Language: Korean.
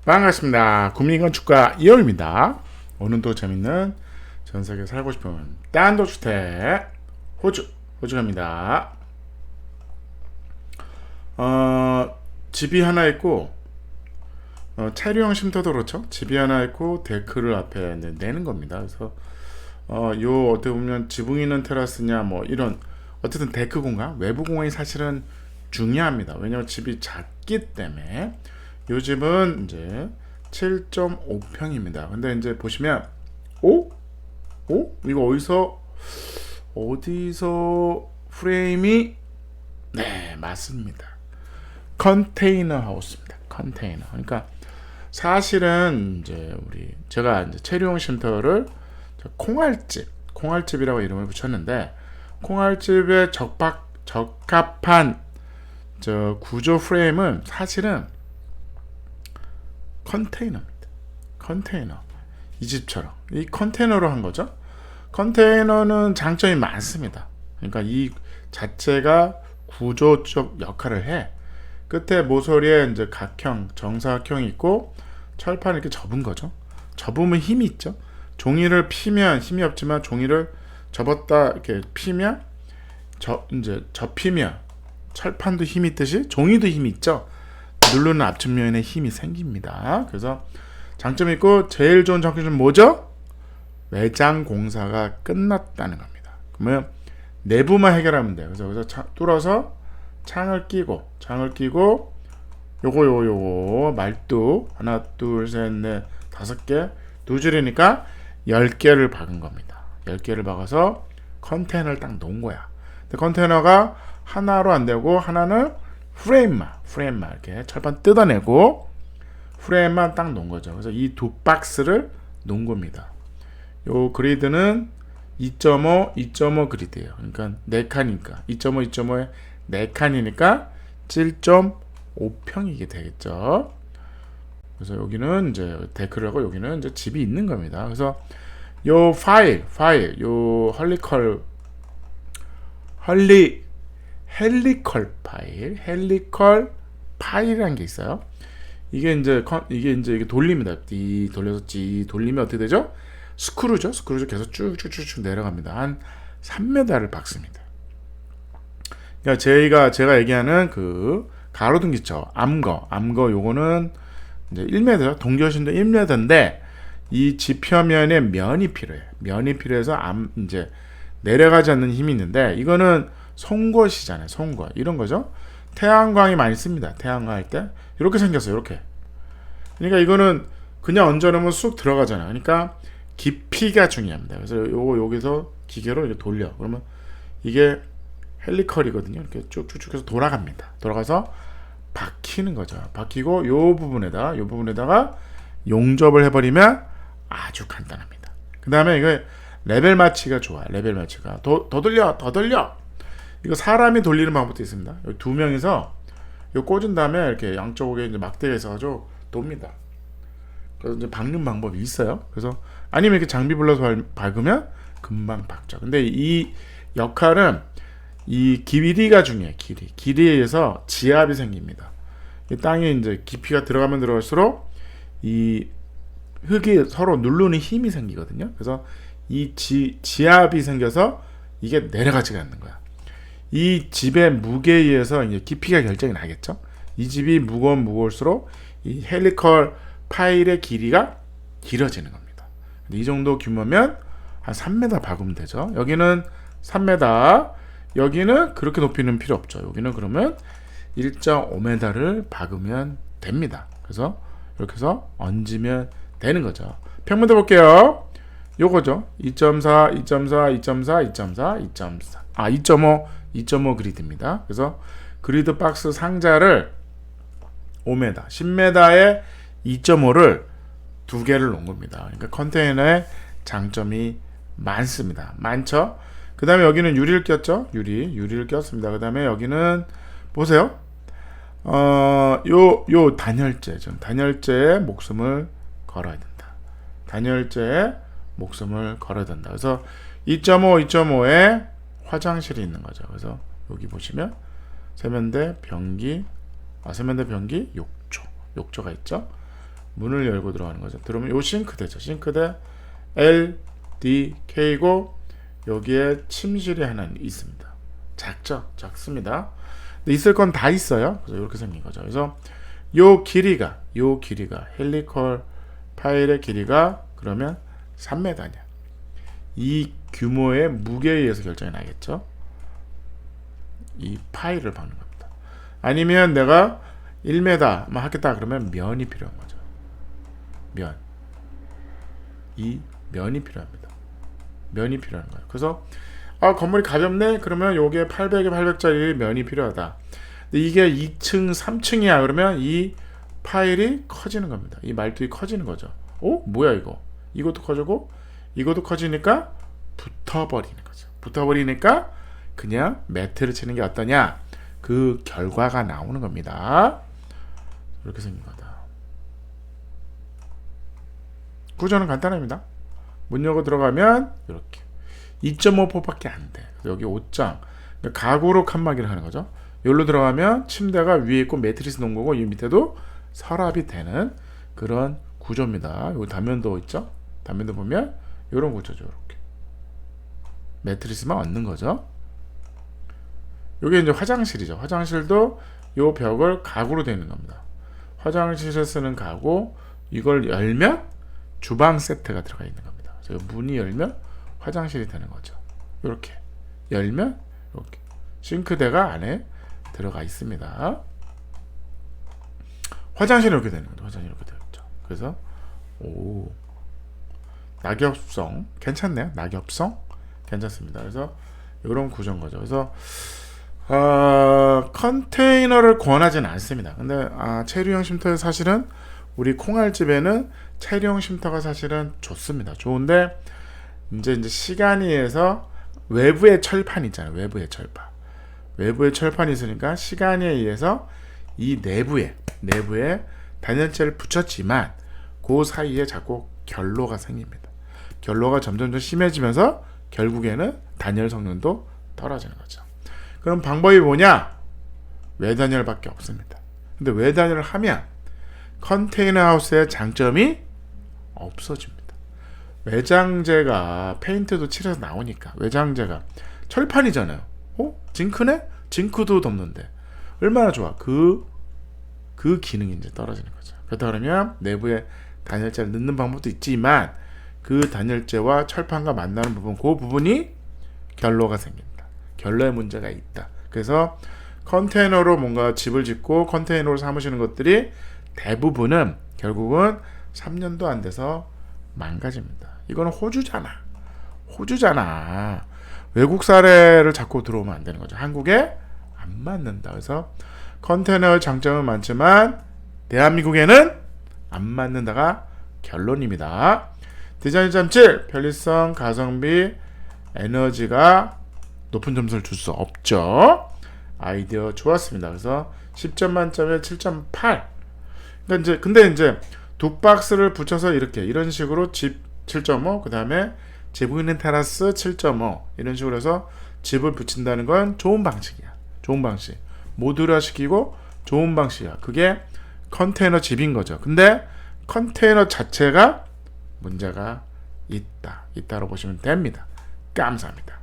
반갑습니다. 국민건축가 이영입니다. 오늘도 재밌는 전세계 살고 싶은 단독주택 호주 갑니다. 집이 하나 있고 차류형 쉼터도 그렇죠. 집이 하나 있고 데크를 앞에 내는 겁니다. 그래서 요 어떻게 보면 지붕 있는 테라스냐 뭐 이런 어쨌든 데크 공간, 외부 공간이 사실은 중요합니다. 왜냐하면 집이 작기 때문에. 요 집은 이제 7.5평입니다. 근데 이제 보시면 이거 어디서 프레임이 맞습니다. 컨테이너 하우스입니다. 컨테이너. 그러니까 사실은 이제 제가 이제 체류용 쉼터를 콩알집이라고 이름을 붙였는데, 콩알집에 적합한 저 구조 프레임은 사실은 컨테이너입니다. 컨테이너. 이 집처럼 이 컨테이너로 한 거죠. 컨테이너는 장점이 많습니다. 그러니까 이 자체가 구조적 역할을 해. 끝에 모서리에 이제 각형, 정사각형이 있고 철판을 이렇게 접은 거죠. 접으면 힘이 있죠. 종이를 피면 힘이 없지만 종이를 접었다 이렇게 피면 접히면 철판도 힘이 있듯이 종이도 힘이 있죠. 누르는 앞측면에 힘이 생깁니다. 그래서 장점이 있고, 제일 좋은 장점은 뭐죠? 외장 공사가 끝났다는 겁니다. 그러면 내부만 해결하면 돼요. 그래서 여기서 뚫어서 창을 끼고 요거 말뚝 하나 둘셋넷 5개 두 줄이니까 10개를 박은 겁니다. 10개를 박아서 컨테이너를 딱 놓은 거야. 근데 컨테이너가 하나로 안 되고, 하나는 프레임만 이렇게 철판 뜯어내고 프레임만 딱 놓은 거죠. 그래서 이 두 박스를 놓은 겁니다. 요 그리드는 2.5 그리드예요. 그러니까 4칸이니까 2.5에 4칸이니까 7.5평이게 되겠죠. 그래서 여기는 이제 데크를 하고 여기는 이제 집이 있는 겁니다. 그래서 요 파일 요 헬리컬 파일이라는 게 있어요. 이게 이제 이게 돌립니다. 돌려서 돌리면 어떻게 되죠? 스크루죠. 계속 쭉쭉쭉 내려갑니다. 한 3m를 박습니다. 그러니까 제가 얘기하는 그 가로등 기초 암거 요거는 이제 1m, 동교신도 1m인데 이 지표면에 면이 필요해요. 면이 필요해서 이제 내려가지 않는 힘이 있는데, 이거는 송곳이잖아요. 송곳 이런 거죠. 태양광이 많이 씁니다. 태양광 할 때 이렇게 생겼어요. 이렇게. 그러니까 이거는 그냥 얹어놓으면 쑥 들어가잖아요. 그러니까 깊이가 중요합니다. 그래서 요거 여기서 기계로 이렇게 돌려. 그러면 이게 헬리컬이거든요. 이렇게 쭉쭉쭉 해서 돌아갑니다. 돌아가서 박히는 거죠. 박히고 요 부분에다가 용접을 해버리면 아주 간단합니다. 그 다음에 이거 레벨 마취가 좋아. 레벨 마취가 더 돌려. 이거 사람이 돌리는 방법도 있습니다. 여기 2명이서 이거 꽂은 다음에 이렇게 양쪽에 이제 막대가 있어가지고 돕니다. 그래서 이제 박는 방법이 있어요. 그래서 아니면 이렇게 장비 불러서 박으면 금방 박죠. 근데 이 역할은 이 길이가 중요해요. 길이에 의해서 지압이 생깁니다. 이 땅에 이제 깊이가 들어가면 들어갈수록 이 흙이 서로 누르는 힘이 생기거든요. 그래서 이 지압이 생겨서 이게 내려가지가 않는 거야. 이 집의 무게에 의해서 이제 깊이가 결정이 나겠죠. 이 집이 무거울수록 이 헬리컬 파일의 길이가 길어지는 겁니다. 이 정도 규모면 한 3m 박으면 되죠. 여기는 3m, 여기는 그렇게 높이는 필요 없죠. 여기는 그러면 1.5m를 박으면 됩니다. 그래서 이렇게 해서 얹으면 되는 거죠. 평면도 볼게요. 요거죠. 2.5 그리드입니다. 그래서 그리드 박스 상자를 5m, 10m에 2.5를 2개를 놓은 겁니다. 그러니까 컨테이너에 장점이 많죠. 그 다음에 여기는 유리를 꼈죠. 유리를 꼈습니다. 그 다음에 여기는 보세요. 요 단열재에 목숨을 걸어야 된다. 그래서 2.5에 화장실이 있는 거죠. 그래서 여기 보시면 세면대, 변기, 욕조가 있죠. 문을 열고 들어가는 거죠. 들어오면 요 싱크대죠. 싱크대 LDK고 여기에 침실이 하나 있습니다. 작죠? 작습니다. 근데 있을 건 다 있어요. 그래서 이렇게 생긴 거죠. 그래서 요 길이가 헬리컬 파일의 길이가 그러면 3m냐. 이 규모의 무게에 의해서 결정이 나겠죠. 이 파일을 박는 겁니다. 아니면 내가 1m만 하겠다 그러면 면이 필요한 거죠. 이 면이 필요합니다. 면이 필요한 거예요. 그래서 건물이 가볍네? 그러면 요게 800에 800짜리 면이 필요하다. 근데 이게 2층, 3층이야. 그러면 이 파일이 커지는 겁니다. 이 말뚝이 커지는 거죠. 뭐야 이거? 이것도 커지고 이것도 커지니까 붙어버리는 거죠. 붙어버리니까 그냥 매트를 치는 게 어떠냐? 그 결과가 나오는 겁니다. 이렇게 생긴 거다. 구조는 간단합니다. 문 열고 들어가면 이렇게 2.5포밖에 안 돼. 여기 옷장, 가구로 칸막이를 하는 거죠. 여기로 들어가면 침대가 위에 있고 매트리스 놓은 거고 이 밑에도 서랍이 되는 그런 구조입니다. 여기 단면도 있죠. 단면도 보면 이런 구조죠. 이렇게 매트리스만 얹는 거죠. 여기 이제 화장실이죠. 화장실도 이 벽을 가구로 되어 있는 겁니다. 화장실에 쓰는 가구, 이걸 열면 주방 세트가 들어가 있는 겁니다. 문이 열면 화장실이 되는 거죠. 이렇게 열면 이렇게 싱크대가 안에 들어가 있습니다. 화장실이 이렇게 되는 거죠. 화장실이 이렇게 되어 있죠. 그래서 낙엽성 괜찮네요. 낙엽성 괜찮습니다. 그래서 이런 구조인 거죠. 그래서 컨테이너를 권하지는 않습니다. 근데 체류형 쉼터에 사실은 우리 콩알집에는 체류형 쉼터가 사실은 좋습니다. 좋은데 이제 시간이 해서 외부의 철판 있잖아요. 외부의 철판이 있으니까 시간에 의해서 이 내부에 단열재를 붙였지만 그 사이에 자꾸 결로가 생깁니다. 결로가 점점 심해지면서 결국에는 단열 성능도 떨어지는 거죠. 그럼 방법이 뭐냐? 외단열밖에 없습니다. 근데 외단열을 하면 컨테이너 하우스의 장점이 없어집니다. 외장재가 페인트도 칠해서 나오니까 외장재가 철판이잖아요. 징크네? 징크도 덮는데 얼마나 좋아. 그 기능이 이제 떨어지는 거죠. 그렇다 그러면 내부에 단열재를 넣는 방법도 있지만 그 단열재와 철판과 만나는 부분, 그 부분이 결로가 생긴다. 결로의 문제가 있다. 그래서 컨테이너로 뭔가 집을 짓고 컨테이너로 삼으시는 것들이 대부분은 결국은 3년도 안 돼서 망가집니다. 이거는 호주잖아. 외국 사례를 자꾸 들어오면 안 되는 거죠. 한국에 안 맞는다. 그래서 컨테이너의 장점은 많지만 대한민국에는 안 맞는다가 결론입니다. 디자인 점칠, 편리성, 가성비, 에너지가 높은 점수를 줄 수 없죠. 아이디어 좋았습니다. 그래서 10점 만점에 7.8. 근데 이제 두 박스를 붙여서 이런 식으로 집 7.5, 그 다음에 지붕 있는 테라스 7.5 이런 식으로 해서 집을 붙인다는 건 좋은 방식이야. 좋은 방식. 모듈화 시키고 좋은 방식이야. 그게 컨테이너 집인 거죠. 근데 컨테이너 자체가 문제가 있다로 보시면 됩니다. 감사합니다.